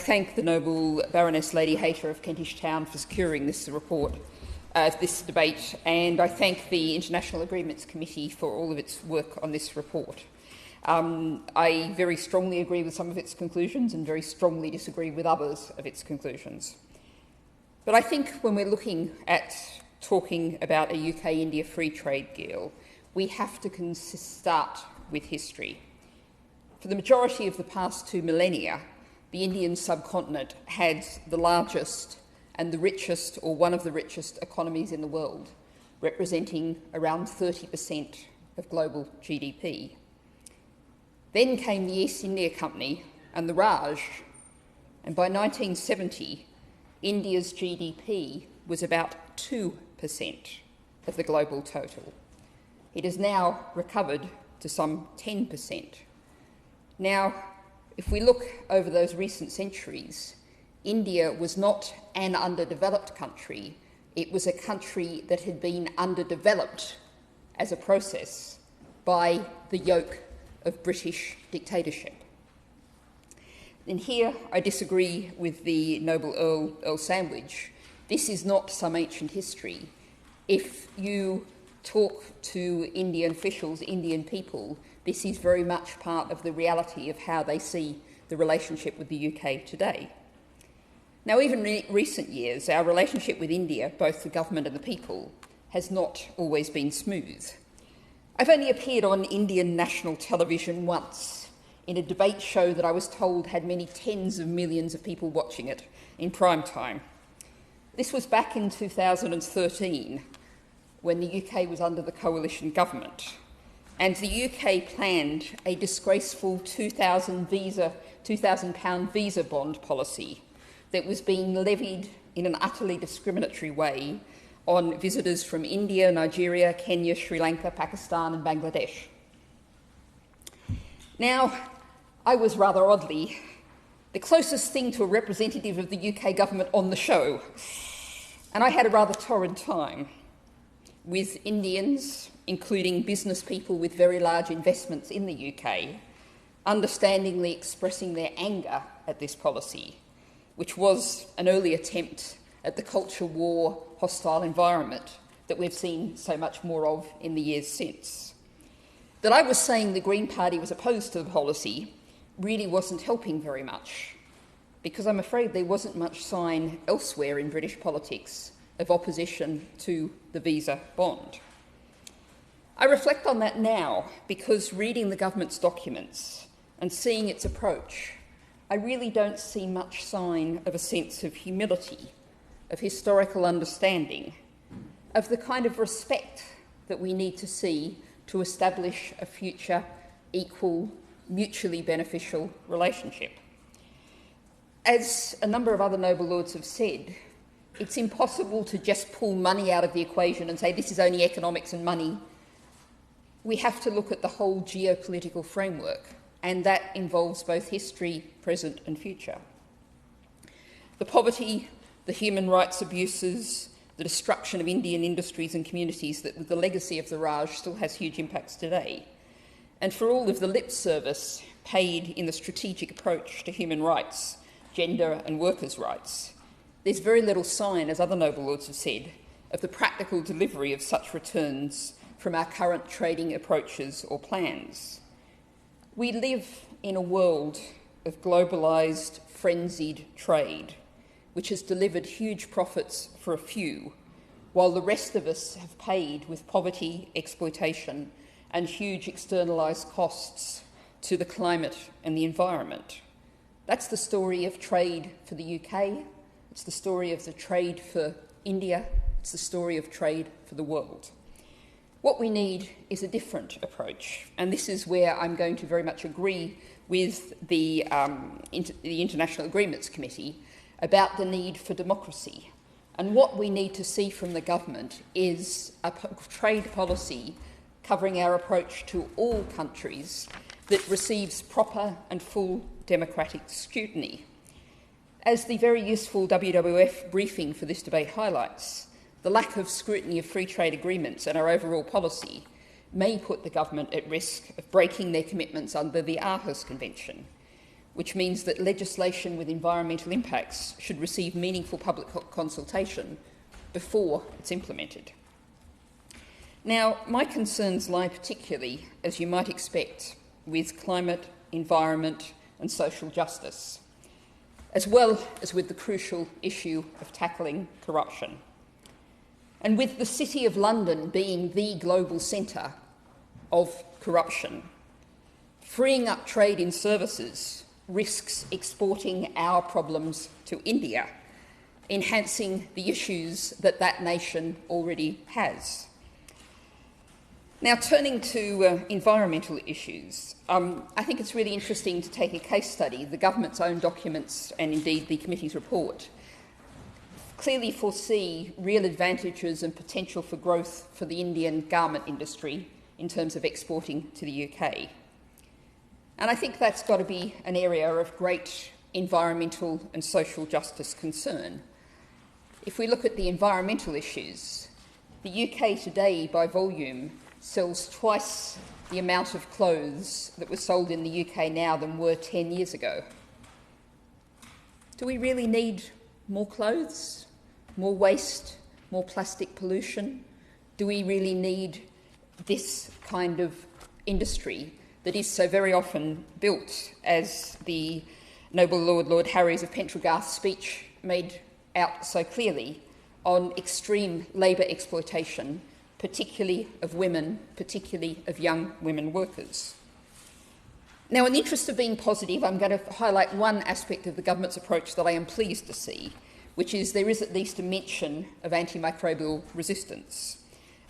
thank the noble Baroness Lady Hayter of Kentish Town for securing this report, this debate, and I thank the International Agreements Committee for all of its work on this report. I very strongly agree with some of its conclusions and very strongly disagree with others of its conclusions. But I think when we're looking at talking about a UK-India free trade deal, we have to start with history. For the majority of the past 2 millennia, the Indian subcontinent had the largest and the richest, or one of the richest, economies in the world, representing around 30% of global GDP. Then came the East India Company and the Raj, and by 1970, India's GDP was about 2% of the global total. It has now recovered to some 10%. Now, if we look over those recent centuries, India was not an underdeveloped country, it was a country that had been underdeveloped as a process by the yoke of British dictatorship. And here I disagree with the noble Earl Sandwich. This is not some ancient history. If you talk to Indian officials, Indian people, this is very much part of the reality of how they see the relationship with the UK today. Now, even in recent years, our relationship with India, both the government and the people, has not always been smooth. I've only appeared on Indian national television once, in a debate show that I was told had many tens of millions of people watching it in prime time. This was back in 2013, when the UK was under the coalition government, and the UK planned a disgraceful £2,000 visa bond policy that was being levied in an utterly discriminatory way on visitors from India, Nigeria, Kenya, Sri Lanka, Pakistan and Bangladesh. Now, I was rather oddly the closest thing to a representative of the UK government on the show, and I had a rather torrid time with Indians, including business people with very large investments in the UK, understandingly expressing their anger at this policy, which was an early attempt at the culture war, hostile environment that we've seen so much more of in the years since. That I was saying the Green Party was opposed to the policy really wasn't helping very much, because I'm afraid there wasn't much sign elsewhere in British politics of opposition to the visa bond. I reflect on that now because reading the government's documents and seeing its approach, I really don't see much sign of a sense of humility, of historical understanding, of the kind of respect that we need to see to establish a future, equal, mutually beneficial relationship. As a number of other noble lords have said, it's impossible to just pull money out of the equation and say this is only economics and money. We have to look at the whole geopolitical framework, and that involves both history, present and future. The poverty, the human rights abuses, the destruction of Indian industries and communities that, with the legacy of the Raj, still has huge impacts today. And for all of the lip service paid in the strategic approach to human rights, gender and workers' rights, there's very little sign, as other noble lords have said, of the practical delivery of such returns from our current trading approaches or plans. We live in a world of globalised, frenzied trade, which has delivered huge profits for a few, while the rest of us have paid with poverty, exploitation, and huge externalised costs to the climate and the environment. That's the story of trade for the UK, it's the story of the trade for India, it's the story of trade for the world. What we need is a different approach, and this is where I'm going to very much agree with the International Agreements Committee about the need for democracy. And what we need to see from the government is a trade policy covering our approach to all countries that receives proper and full democratic scrutiny. As the very useful WWF briefing for this debate highlights, the lack of scrutiny of free trade agreements and our overall policy may put the government at risk of breaking their commitments under the Aarhus Convention, which means that legislation with environmental impacts should receive meaningful public consultation before it's implemented. Now, my concerns lie particularly, as you might expect, with climate, environment and social justice, as well as with the crucial issue of tackling corruption. And with the City of London being the global centre of corruption, freeing up trade in services risks exporting our problems to India, enhancing the issues that that nation already has. Now, turning to environmental issues, I think it's really interesting to take a case study. The government's own documents, and indeed the committee's report, clearly foresee real advantages and potential for growth for the Indian garment industry in terms of exporting to the UK. And I think that's got to be an area of great environmental and social justice concern. If we look at the environmental issues, the UK today, by volume, sells twice the amount of clothes that were sold in the UK now than were 10 years ago. Do we really need more clothes, more waste, more plastic pollution? Do we really need this kind of industry that is so very often built, as the Noble Lord Harries of Pentragarth's speech made out so clearly, on extreme labour exploitation, particularly of women, particularly of young women workers? Now, in the interest of being positive, I'm going to highlight one aspect of the government's approach that I am pleased to see, which is there is at least a mention of antimicrobial resistance.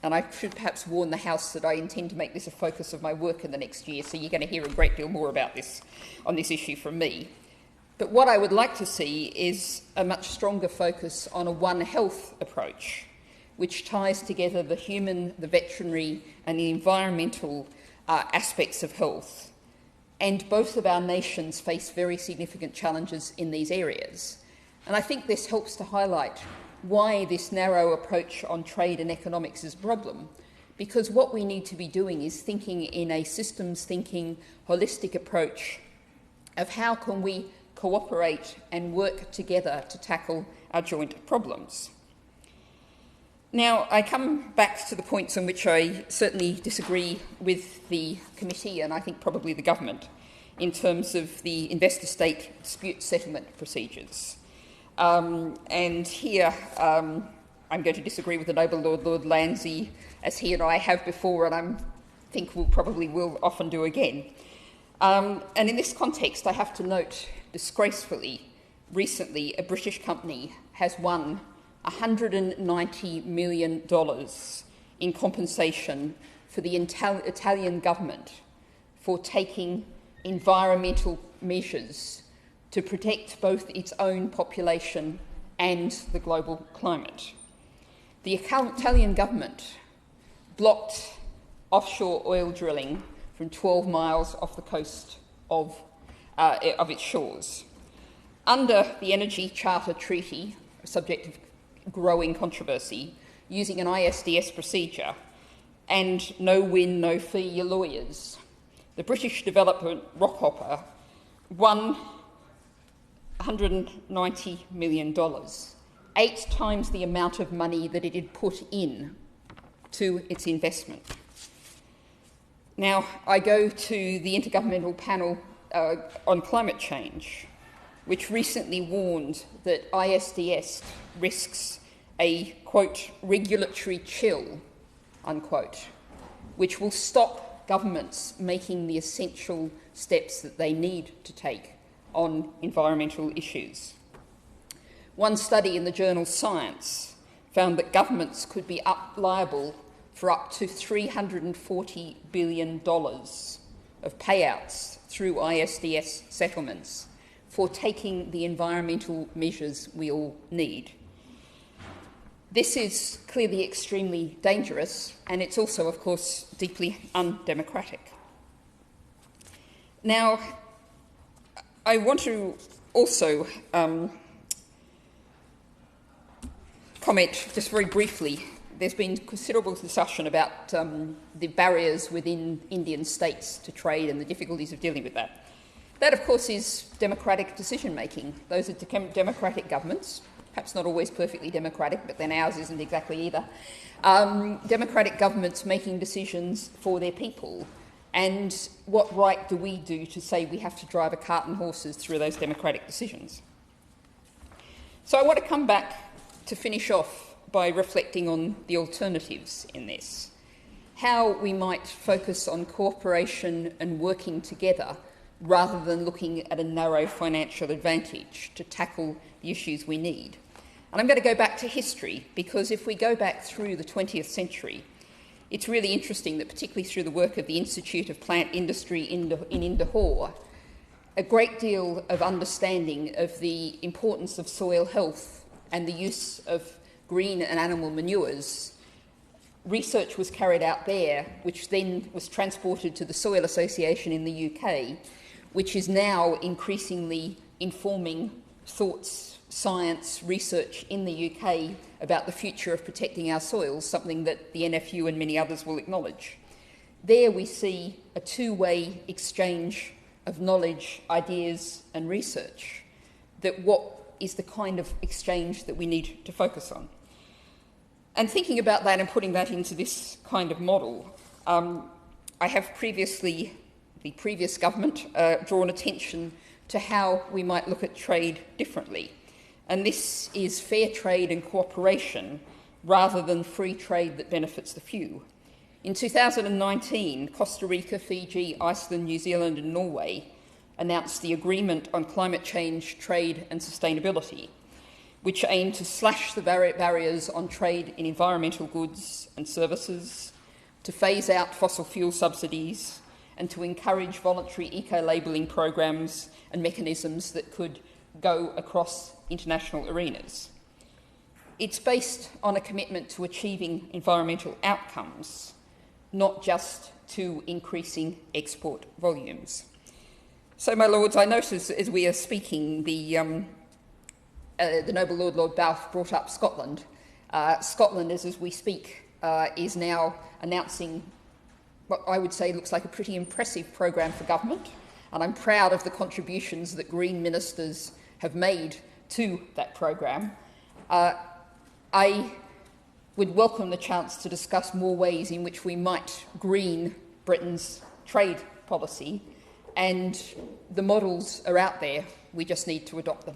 And I should perhaps warn the House that I intend to make this a focus of my work in the next year, so you're going to hear a great deal more about this on this issue from me. But what I would like to see is a much stronger focus on a One Health approach, which ties together the human, the veterinary and the environmental aspects of health. And both of our nations face very significant challenges in these areas. And I think this helps to highlight why this narrow approach on trade and economics is a problem, because what we need to be doing is thinking in a systems thinking, holistic approach of how can we cooperate and work together to tackle our joint problems. Now, I come back to the points on which I certainly disagree with the committee and I think probably the government in terms of the investor-state dispute settlement procedures. And here I'm going to disagree with the Noble Lord Landsey, as he and I have before, and I think will often do again. And in this context, I have to note, disgracefully, recently a British company has won $190 million in compensation for the Italian government for taking environmental measures to protect both its own population and the global climate. The Italian government blocked offshore oil drilling from 12 miles off the coast of its shores. Under the Energy Charter Treaty, a subject of growing controversy, using an ISDS procedure and no-win, no-fee lawyers, the British developer Rockhopper won $190 million, 8 times the amount of money that it had put in to its investment. Now, I go to the Intergovernmental Panel on Climate Change, which recently warned that ISDS risks a, quote, regulatory chill, unquote, which will stop governments making the essential steps that they need to take on environmental issues. One study in the journal Science found that governments could be liable for up to $340 billion of payouts through ISDS settlements for taking the environmental measures we all need. This is clearly extremely dangerous, and it's also, of course, deeply undemocratic. Now, I want to also comment just very briefly. There's been considerable discussion about the barriers within Indian states to trade and the difficulties of dealing with that. That, of course, is democratic decision-making. Those are democratic governments, perhaps not always perfectly democratic, but then ours isn't exactly either. Democratic governments making decisions for their people. And what right do we do to say we have to drive a cart and horses through those democratic decisions? So I want to come back to finish off by reflecting on the alternatives in this. How we might focus on cooperation and working together rather than looking at a narrow financial advantage to tackle the issues we need. And I'm going to go back to history, because if we go back through the 20th century, it's really interesting that particularly through the work of the Institute of Plant Industry in Indahore, a great deal of understanding of the importance of soil health and the use of green and animal manures, research was carried out there, which then was transported to the Soil Association in the UK, which is now increasingly informing thoughts, science, research in the UK about the future of protecting our soils, something that the NFU and many others will acknowledge. There we see a two-way exchange of knowledge, ideas and research, that what is the kind of exchange that we need to focus on. And thinking about that and putting that into this kind of model, I have previously, the previous government, drawn attention to how we might look at trade differently. And this is fair trade and cooperation rather than free trade that benefits the few. In 2019, Costa Rica, Fiji, Iceland, New Zealand and Norway announced the Agreement on Climate Change, Trade and Sustainability, which aim to slash the barriers on trade in environmental goods and services, to phase out fossil fuel subsidies, and to encourage voluntary eco-labelling programs and mechanisms that could go across international arenas. It's based on a commitment to achieving environmental outcomes, not just to increasing export volumes. So, my lords, I notice as we are speaking, the Noble Lord Balfe brought up Scotland. Scotland, as we speak, is now announcing what I would say looks like a pretty impressive program for government, and I'm proud of the contributions that Green ministers have made to that program. I would welcome the chance to discuss more ways in which we might green Britain's trade policy, and the models are out there, we just need to adopt them.